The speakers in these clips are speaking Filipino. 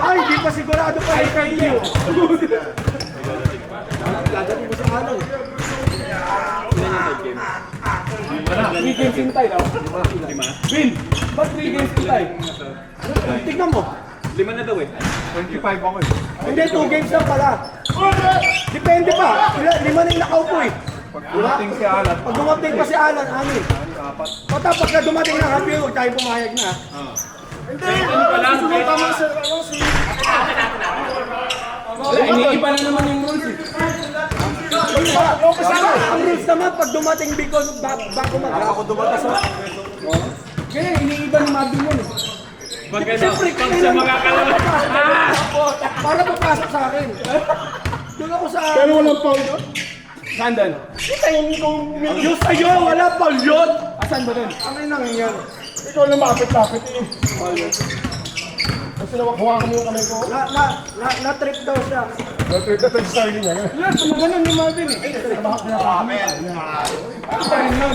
Ay, di pa sigurado pa ay kayo. Gagawin mo sa ano. 3 games in tie daw. Win! Ba't 3 games in tie? Tignan mo. 5 na daw eh. 25 ako eh. Hindi, 2 games lang pala. Depende pa. 5 na yung nakaupo eh. Pag dumating si Alan, Pag dumating pa si Alan, ano eh. Pata pagka dumating na kampiyon, huwag tayo pumayag na. Ano pa lang? iniiba na naman yung rules eh. Ang rules naman, pag dumating because bago mag-ako dumating sa... Kaya iniiba ni Marvin yun eh. Siyempre, Pag sa mga kalala. para papasok sa akin. Doon ako sa... Pero walang foul yun? Saan doon? Yung sa'yo, wala pa yun! Asan ba doon? Ano yung nangyayari? Ikaw na mapit-lapit eh. Kasi nawakuha ka mo yung kamay ko. Na-trip daw siya. Na-trip na tayo sa sarili niya. Yan, tumaganon ni Marvin eh. Ano pa rin nun?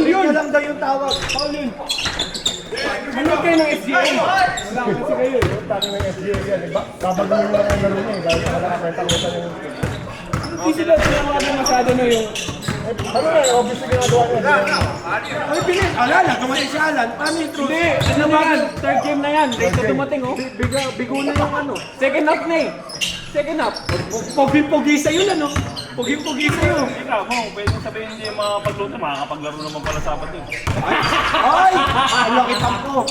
Yun lang daw yung tawag. Foul yun. Ano kayo ng SGA? Wala kasi kayo eh. Tangin ng SGA yan. Babagawin mo lang ang laro niya eh. Dahil sa mental-mental yung... Hindi sila sinawagan masyado na yung... Ano na, obviously ginagawa niya. Ay, bilis. Alan, dumating si Alan. Paano yung truth? Hindi, ano ba yan? Third game na yan. Late na dumating oh. Bigo na yung ano. Second half na eh. Second half. Pogi-pogi sa'yo na, no? Pogi-pogi sa'yo. Ikaw mo, pwede sabihin hindi yung mga pagluto, makakapaglaro naman pala Sabado eh. Ay! Ang laki tampo.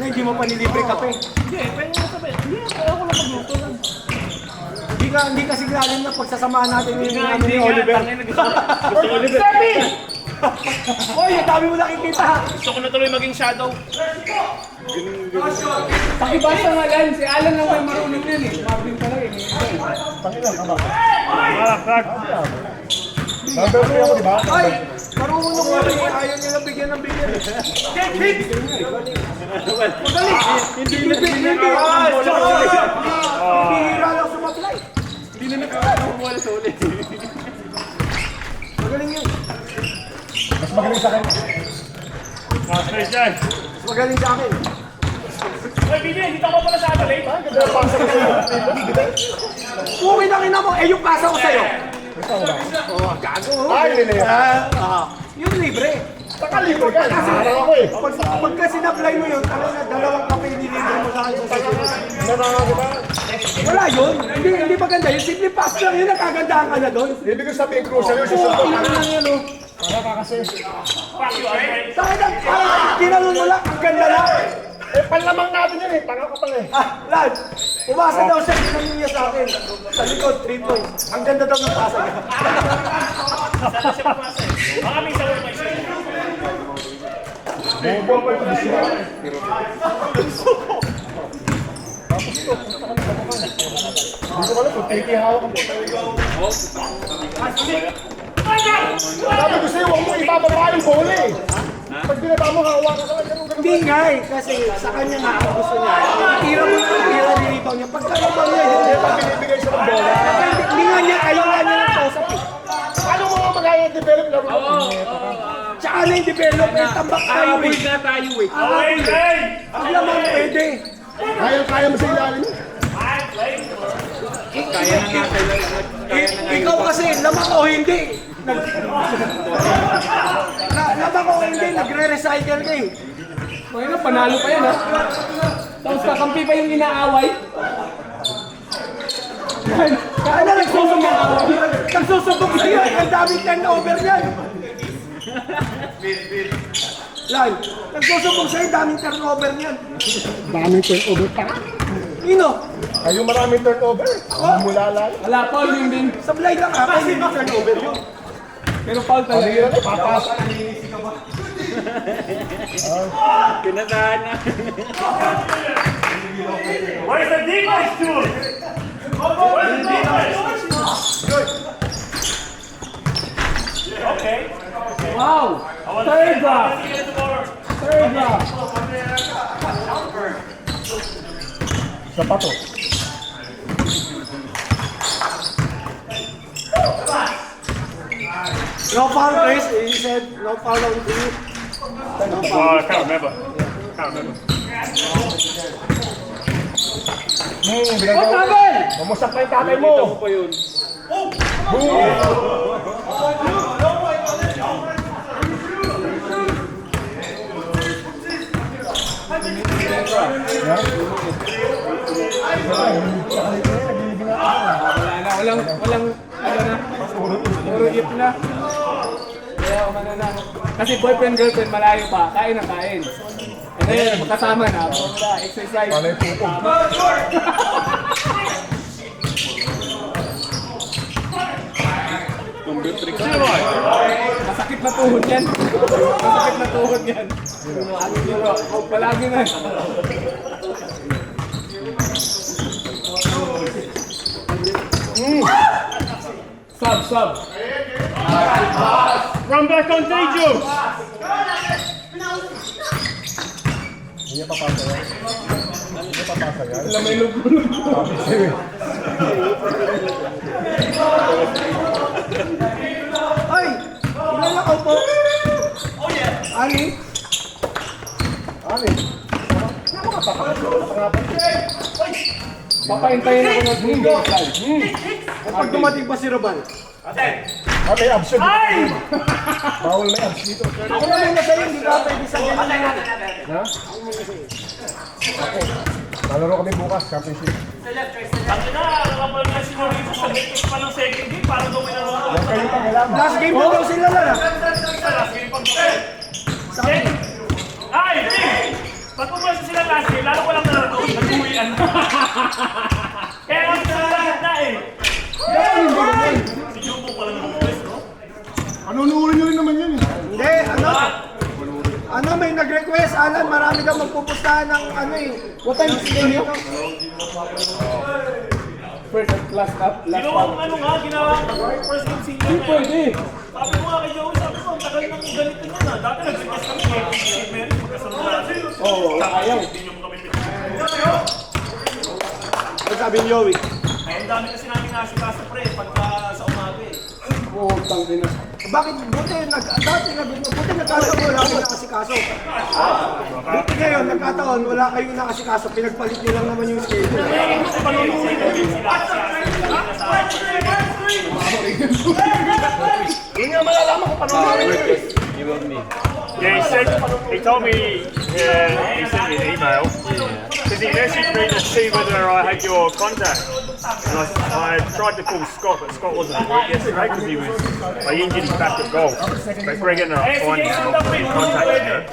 Hindi mo pa nilibre kape. Hindi, pwede mo sabihin. Hindi, ako lang pagluto lang. Hindi kasi galing na pagsasamahan natin yung ano ni Hindi Oliver. nga, gusto ko Oliver. Oy, ang dami mo nakikita. Gusto ko na tuloy maging shadow. Pakibasa nga yan. Si Alan lang may marunong yan eh. Marvin pala eh. Tangin lang, tama. Number 3 ako, di ba? Ay! Marunong mo rin. Ayaw niya na bigyan ng bigyan. Get hit! Madali! Hindi bigyan. Bihira lang sumablay. Hindi na nakakakuha sa ulit. Magaling yun. Mas magaling sa akin. Master dyan. Mas magaling sa akin. Uy, Bini, dito ako pala sa Adelaide. Ganda yung pangsa ko sa'yo. Uwi na rin mo. Eh, yung pasa ko sa'yo. Ito ba? Oh, gago. Ay, hindi na yan. Yun libre. Nakalibre ka. Nakaraw ako eh. Pagka sinablay mo yun, dalawang kape nilibre mo sa akin sa susunod. Nanangaw ko ba? Wala yun. Hindi maganda yun. Simple pass lang yun. Nakagandahan ka na doon. Ibig ko sabihin, crucial yun. Susunod. Ilang lang yan, oh. Para ka kasi. Saan na? Parang tinanong mo lang. Ang ganda lang. Eh, panlamang natin yan eh. Tanga ka pala eh. Lad, umasa daw siya. Tinanong niya sa akin. Sa likod, 3 points. Ang ganda daw ng pasa niya. Sana siya pumasa eh. Baka may sawal pa isa. Bobo ako ito. Gusto ko. Dito ka lang, kung tiki hawak ang puto. Sabi ko sa'yo, huwag mo ibababa yung bola eh. Pag binaba mo, hawakan ka lang. Ganun. Hindi nga eh. Kasi sa kanya nga ang gusto niya. Tira mo yung tira nilitaw niya. Pagka naman niya, Eh, pag binibigay siya ng bola. hindi nga niya. Ayaw nga niya ng kausap eh. Paano mo mag-develop laro mo? Tsaka na yung develop eh. Tambak tayo eh. na tayo eh. Ang laman pwede. Kaya mo sa ilalim. Kaya na nga tayo. Ikaw kasi, lamang o hindi. Lamang o hindi, nagre-recycle ka eh. Ngayon na, panalo pa yan ha. Tapos kakampi pa yung inaaway. Kaya na nagsusubok. Nagsusubok siya. Ang daming turnover niyan. Lan, nagsusubok siya. Ang daming turnover niyan. Daming turnover pa. Nino, Kayo maraming turnover. Mula lang. Wala, foul yun din. sablay lang ako. Hindi turnover yun. Pero foul talaga. Pamira na, papasa. Pinatahan na. Where's the defense, dude? Where's the defense? Okay. Wow! Third drop! Third drop! Sa pato. No foul, Chris. He said no foul on three. I can't remember. Can't remember. Mamusak pa yung tatay mo. Wala na, walang, ano na, puro hip na. Kaya umano na. Kasi boyfriend, girlfriend, malayo pa, kain na kain. And then, magkasama na, wala, exercise. Panay pupo. Masakit na tuhod yan. Masakit na tuhod yan. Palagi na. Sub. Run back on Dijum! Hindi niya papasa yan. Hindi niya papasa yan. Alam mo yung lubulog. Ay! Ilalakaw po. Ani? Papahintayin ako ng bingo. Pag dumating pa si Robal. May abs yun. Bawal may abs dito. Ako naman na sa'yo, hindi ka pwede sa ganyan. Ha? Lalaro kami bukas, championship. Ang ina, nakapal na siguro ito sa next pa ng second game, parang gawin na rin. Huwag kayo pangilam. Last game na daw sila na. Last game pang Ay, Ding! Pag pumasok sila last game, lalo ko lang nalaro, nag-uwian. Kaya kami sa lahat na eh. Si Jumbo pala nag-uwis, no? Panunuurin nyo rin naman yun eh. Hindi, ano may nag-request, Alan, marami kang magpupustahan ng ano eh. What time is it nyo? First last Ginawang ano nga, ginawa first game senior. Hindi pwede. Sabi ko nga kay Joey, sabi ko, ang tagal ng ganito niya na. Dati nag-request kami kay Mary, magkasunod natin. Oo, ayaw. Hindi niyo kami Ano sabi ni Joey? Ay, ang dami kasi namin nasikaso pre, pagka sa umaga eh. Oo, tangin na. Bakit buti nagkataon wala kayong nakasikaso. Buti ngayon, nagkataon wala kayong nakasikaso, pinagpalit nyo lang naman yung schedule. Hindi nga malalaman kung panunuurin nyo eh. Yeah, he told me, he sent me an email, because he messaged me to see whether I had your contact. And I tried to call Scott, but Scott wasn't at work yesterday because he injured his back at golf. But Greg ended up finding your contact there.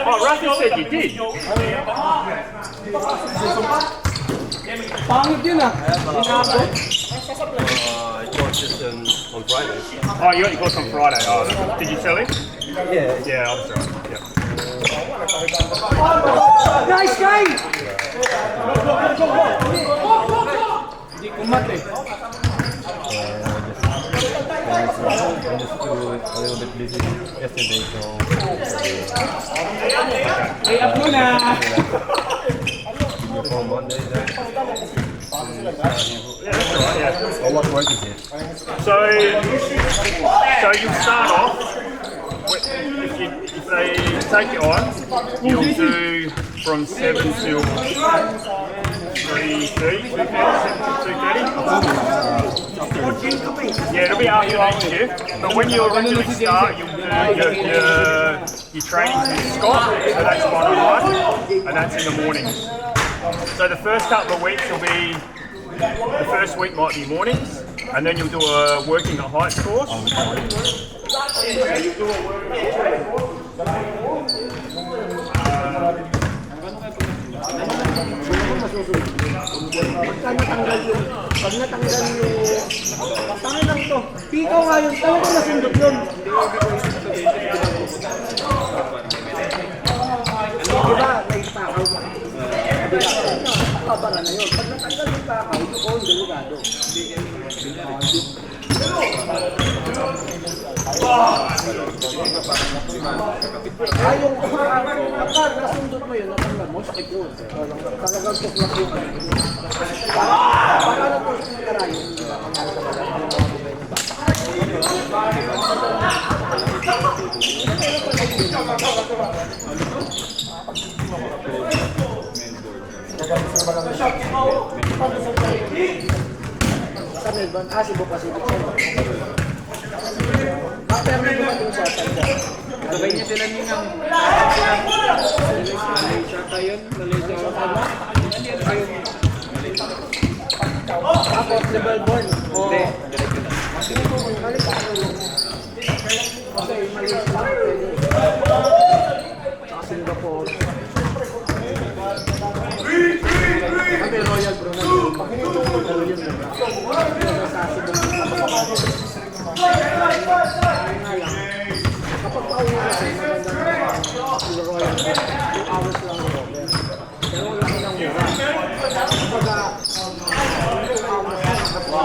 Oh, Russell said you did. Pangit yun ah. Inabot. On Friday. Oh, you got your course on Friday. Oh, did you tell him? Yeah. Yeah, I was right. Yeah. Nice guy! Hindi kumat eh. A little bit busy yesterday, so Ay, up mo na. you call Monday then. Yeah. So what work is it? So you start off, if they take you on, you'll do from 7 till 3:30, 2:30. Yeah, it'll be afternoon shift, but when you originally start, you'll do your training with Scott, so that's 1-on-1, and that's in the morning. So the first couple of weeks will be, the first week might be mornings, and then you'll do a working at heights course. Pag natanggal yung... Tangin lang to. Piko nga yun. Talagang nasundot yun. Diba? Naitakaw ka. Kabara na yun. Pag natanggal yung takaw, yung all delegado. Yung pagka nasundot mo yun, natanggal mo, sakit yun. Talagang tuklak yun. Para Sa Melbourne, Cebu Pacific. Pero may dumating siya sa Sabay niya sila ni ng Malaysia tayo, Malaysia ako. tapos sa Melbourne. Hindi. Kasi Malaysia lang pwede. Sa Singapore. Kami Royal Brunei. Pero yun na. Sa Cebu. Kapag pauwi kasi magandang Royal, 2 hours lang ako. Pero wala ko ng mura. Kapag 2 hours lang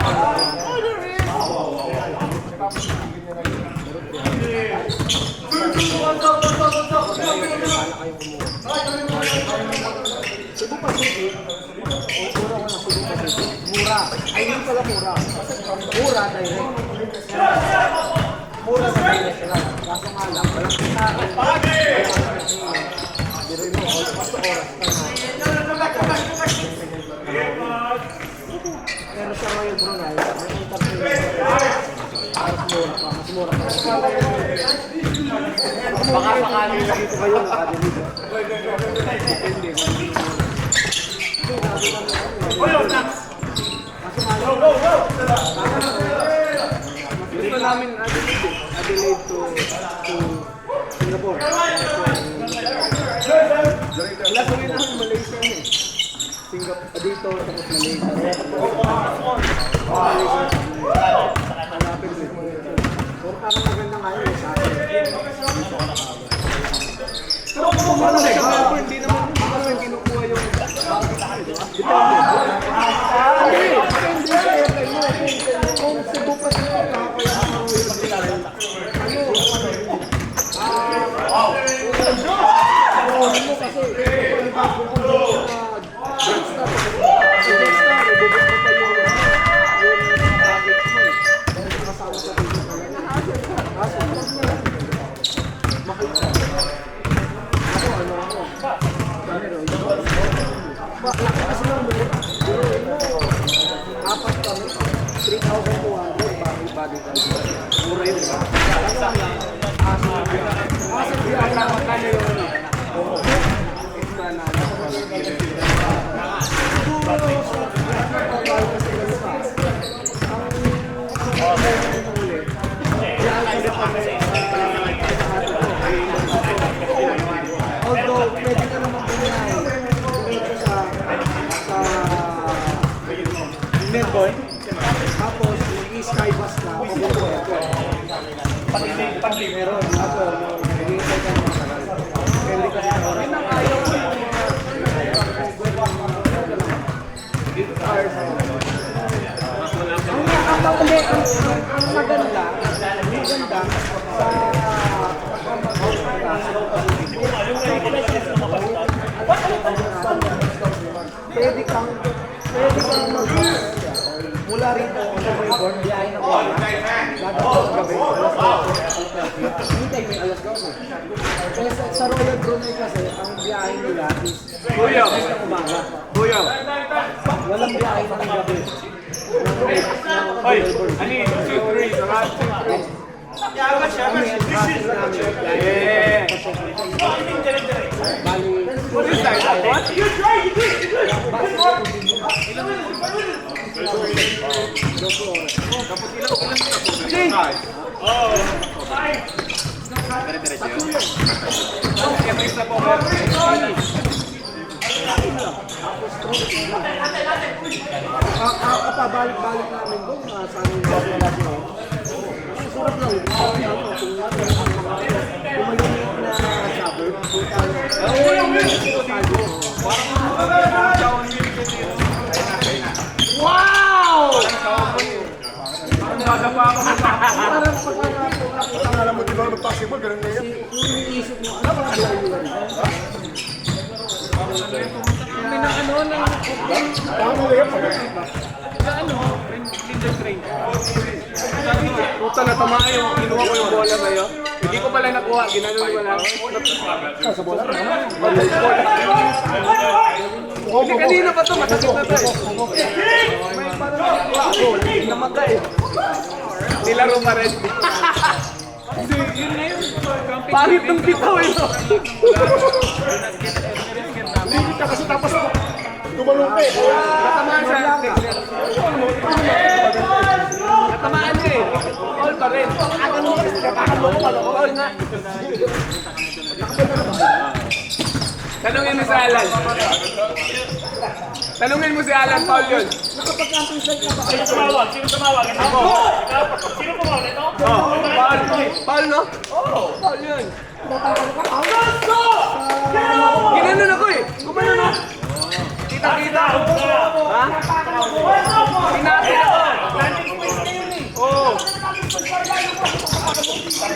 Cebu Pacific, mura ko na Cebu Pacific. Mura. Ay, yun pala mura. Mura direct. Mura sa direct sila. Kaso nga lang, walang kita. Biroy mo, basta oras ka na. Pero sa Royal Brunei, may entertainment. Mas mura pa, mas mura pa. Baka sakali na dito kayo nakadilig. Depende. Gusto namin Adelaide to Singapore. Wala ko rin naman Malaysia eh. Singapore, dito, tapos Malaysia. Hanapin din mo rin. Pero parang maganda nga yun sa akin. Pero kung ano na eh, hindi naman parang kinukuha yung bakit tayo, di ba? Depende sa airline mo. Kung Cebu Pacific ka, kaya naman yung pagkain. Ano mo kasi, kung bago ko yung Jetstar, ibubot mo pa yung package mo eh. Kasama sa ticket na lang. Kaso, makita. Ako. Kasi lang mo, apat kami, 3,200 bagi ka. Mura yun. Kasi biyahe na magkano yun. Although, pwede ka naman bumiyahe dito sa Melbourne, tapos i-skybus ka o buko airport. Meron, ako, nag-iisay ka naman sa galit. Pwede ka sa oras. Ang maganda pwede kang mula rito sa Melbourne, biyahe ng oras, dadaan sa gabi, hintay mo yung alas 12. Kaya sa Royal Brunei kasi, ang biyahe nila is alas ng umaga. Walang biyahe ng gabi. Hoy, ani 2-3, around 2-3. What is that? What? You try, you did. Kapabalik-balik namin doon sa aming gawin natin. Ang sarap lang. Yung maliliit na suburb, wow! Alam mo, di ba mag-possible? Ganun na yan. Kung iniisip mo, ano ba yun? Tama na yan. Puta na tamaan yung kinuha ko yung bola ngayon. Hindi ko pala nakuha, ginano ko lang. Sa bola na naman. Hindi, kanina pa to, masakit na to eh. May parang namatay. Nilaro pa rin. Yun na yun. Pangit ng bitaw eh. Hindi ka kasi tapos tumalong ka eh. Natamaan siya. Natamaan siya eh. All pa rin. All nga. Tanungin mo si Alan. Tanungin mo si Alan, Paul yun. Sino tumawag? Sino tumawag? Ako. Sino tumawag ito? Paul. Paul, no? Oo, Paul yun. Ginanon ako eh. Gumano na. Kita-kita. Ha? Pinatin ako. Oo.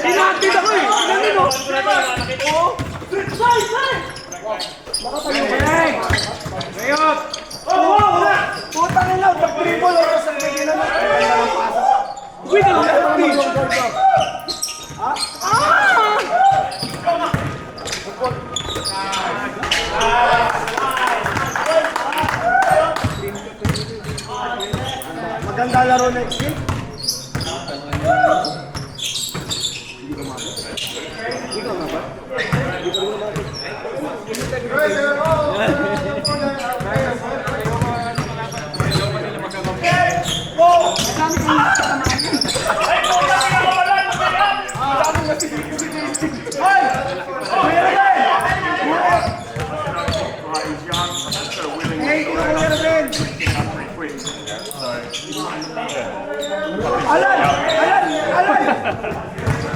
Pinatin ako eh. Ginanon ako. Oo. Ngayon. Putang ina, pag-dribble o sa bigyan na Uy, nag-lefty. maganda laro next week.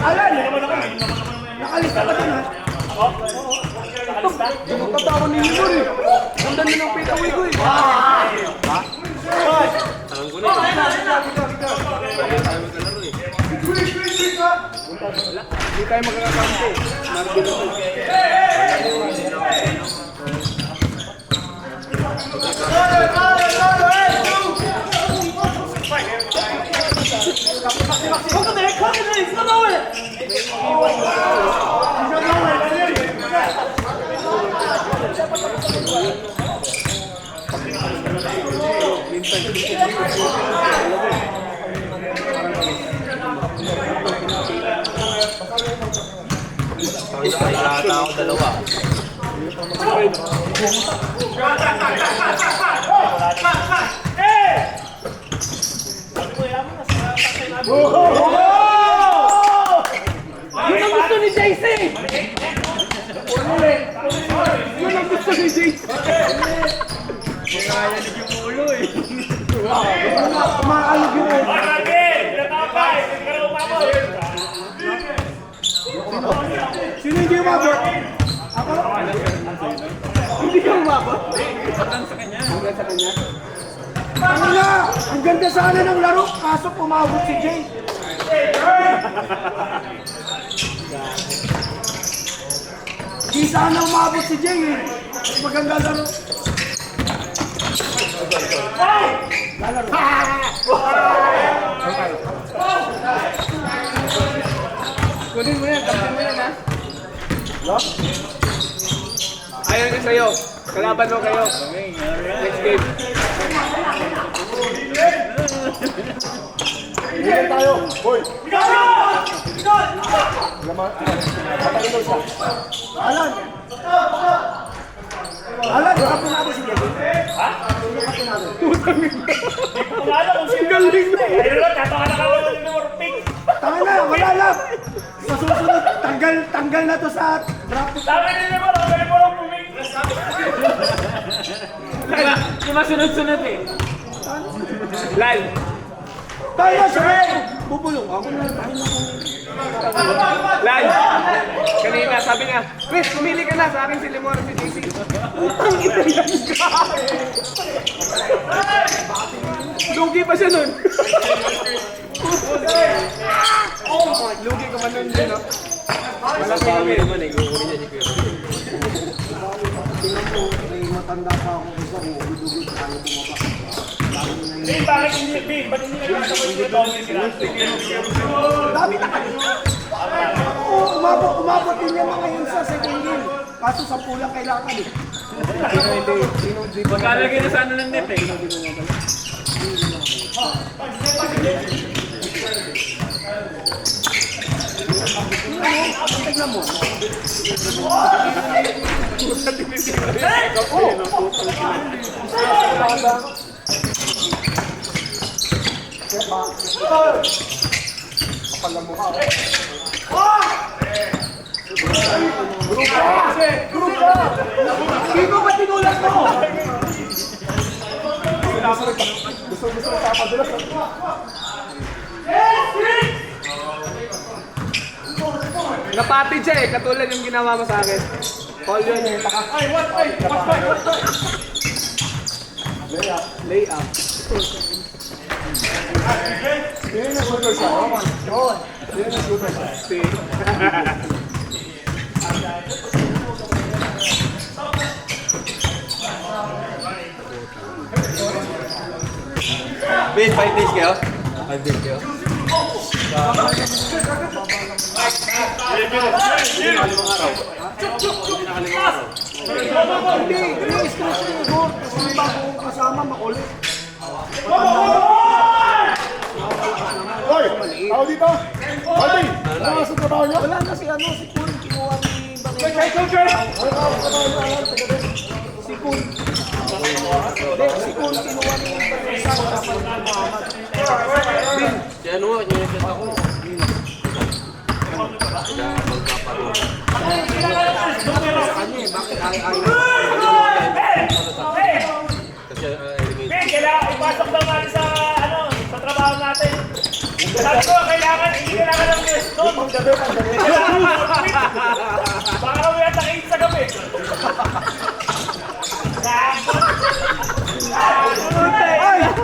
Alan! Nakalista ka din ha? Tatawa ni Limor eh. Ganda nyo ng pitawi ko eh. Hindi tayo magkakakante. Nakakata ako dalawa. Yun ang gusto ni JC! Yun ang gusto ni JC! Kumaalog yun eh. Lagi! Pinatapay! Hindi ka na umabot! Sino hindi umabot? Hindi ka umabot? Ano na? Ang ganda sana ng laro, kaso pumabot si Jay. Di sana umabot si Jay eh. Maganda laro. Kunin mo yan, tapin mo yan ha. Ayaw niya sa'yo. Kalaban mo kayo. Next game. Hindi tayo. Boy. Alan! Alan, baka natin si Jay. Kung alam kung sino yung alis na eh. Ayun lang, tataka na kami ng number pink. Tanga na, wala lang. Sa susunod, tanggal na to sa draft. Sabi ni Limor, ang galing mo lang pumik. Di ba sunod-sunod eh? Lal. Tayo na siya! Bubulong ako na tayo na Lal. Kanina sabi niya, Chris, pumili ka na sa akin si Limor at si JC. Utang ina yan ka! Lugi pa siya nun. Lugi ka man nun din, no? Malaki kami. Tingnan mo, may matanda pa ako isa kung udugod tayo bumaba. Bing, bakit hindi, Bing? Ba't hindi nagkakasabay yung boundary sila? Dami na kayo. Oo, umabot din niya mga yun sa second game. Kaso 10 lang kailangan eh. Magkalagay na sa ano ng net eh. Tignan mo. Kiko, ba't tinulat mo? Gusto papadulas. Napati siya eh, katulad yung ginawa mo sa akin. Call yun eh. Lay up. Yun yung shooter siya. Yun yung shooter siya. Ben, 5 days kayo? 5 days kayo? Hindi, stress siguro. Kasi may bagong kasama, makulit. Hoy! Tao dito! Alvin! Ano nga sa trabaho niyo? Wala na si ano, si Kun, kinuha ni Bangay. Si Kun. Hindi, si Kun, kinuha ni Bangay sa kapal ni Muhammad. Si ano nga, yung nag-chat ako. Sa kanya eh, bakit ay Kasi Ben, kailangan ipasok daw natin sa, ano, sa trabaho natin. Sabi ko, hindi kailangan ng guest doon. Baka kami atakin sa gabi.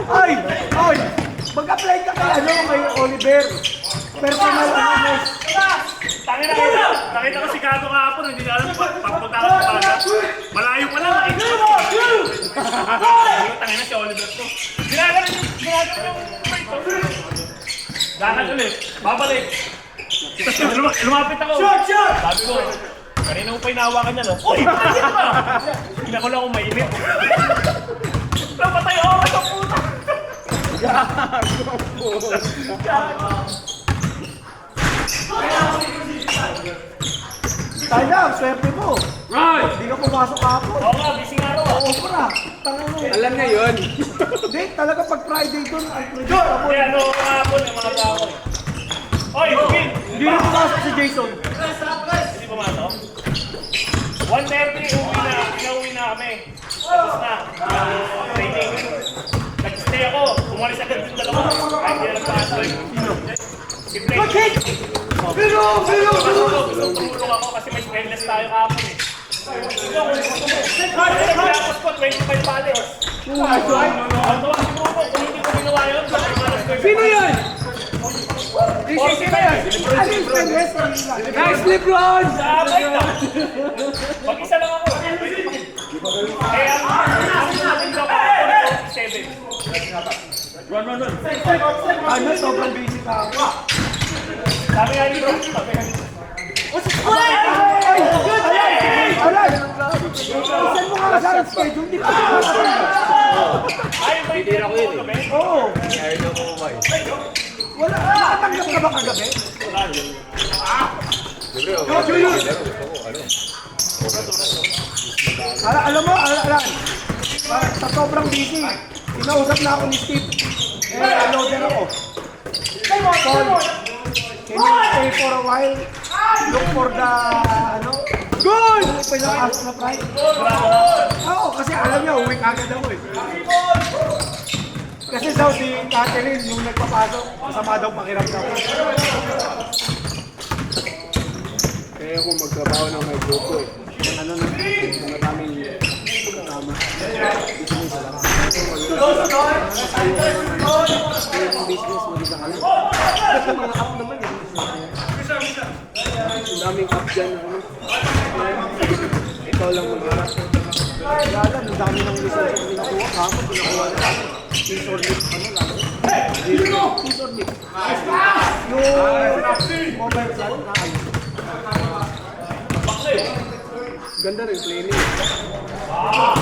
Ay! Mag-apply ka kay ano, kay Oliver. Personal ano. Nakita ko si Kato kahapon, hindi na alam pagpunta ka sa baga. Malayo pa lang, nakita ko. Tangina si Oliver to. Ginagalan yung fight. Dahan ulit, babalik. Tapos lumapit ako. Sabi ko, kanina ko pa inawakan niya, no? Uy, bakit ba? Hindi ko lang kung mainit. Napatay ako, ito puta. Tayo, swerte mo. Right! Hindi ka pumasok ako. Oo nga, busy nga ako. Oo, pra. Tangan mo. Alam niya yun. Hindi, talaga pag Friday doon, unpredictable. Hindi, ano kahapon yung mga tao. Oy, Gil! Hindi na pumasok si Jason. Hindi pumasok? 1:30, pinauwi na kami. Tapos na, training. Nag-stay ako, umalis agad yung dalawa. Kahit hindi na nagpasok. Si Blake. Tulong ako kasi may spellness tayo kahapon eh. Nagpapos ko, 25 pallets. Ang tawa si Bruno, kung hindi ko ginawa yun, Sino yun? Sino yun? Nice flip, Ron! Sabay na! Mag-isa lang ako. Kaya ang natin daw ako, 47. Run. Ano, sobrang busy ka ako. Sabi nga dito, sabi nga dito. Alay! Saan mo nga sa schedule? Hindi ka Ay, may tira ko yun eh. Oo. kaya na mo ba eh. Wala. Nakatanggap ka ba kagabi? Siyempre, gusto ko, ano. Alam mo, sa sobrang busy, inausap na ako ni Steve. Loader ako. Paul, can you stay for a while? Look for the, ano? Good! Pinaka-ask na price. Oo, kasi alam niya, uwi agad ako eh. Kasi daw si Catherine, yung nagpapasok, masama daw pakiramdam. Kaya ako magtrabaho ng may grupo eh. Ano na, maraming kasama. Yung business mo dito ka lang. Kasi mga app naman eh. Ang daming app dyan. Ikaw lang mag-arap. Kaya lang, ang dami ng result yung pinakuha. Kapag pinakuha na ako. Piece or lip, ano lang. Piece or lip. Yung mobile plan na ayun. Ganda rin, cleaning. Wow!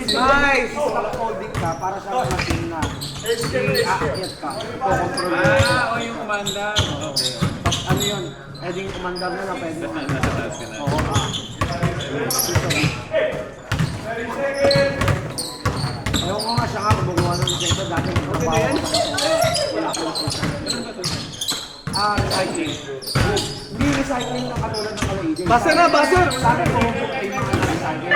Nice! Holding ka para sa mga team na aakyat ka. Iko-control mo. O yung commander. Okay. Ano yun? Pwedeng commander na lang, pwede. Nasa taas ka na. Oo. Ewan ko nga siya nga, gumagawa ng dito dati. Okay na yan? Wala ko. Recycling. Hindi recycling na katulad ng kalaidin. Basa na, basa! Sa akin, pumupok kayo mga recycling.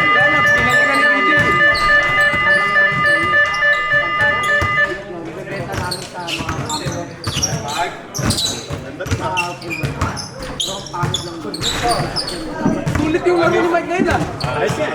Bibenta namin sa mga kapit. Pero ang pangit lang dun. Sulit yung laro ni Mike ngayon ah. Ayos yan.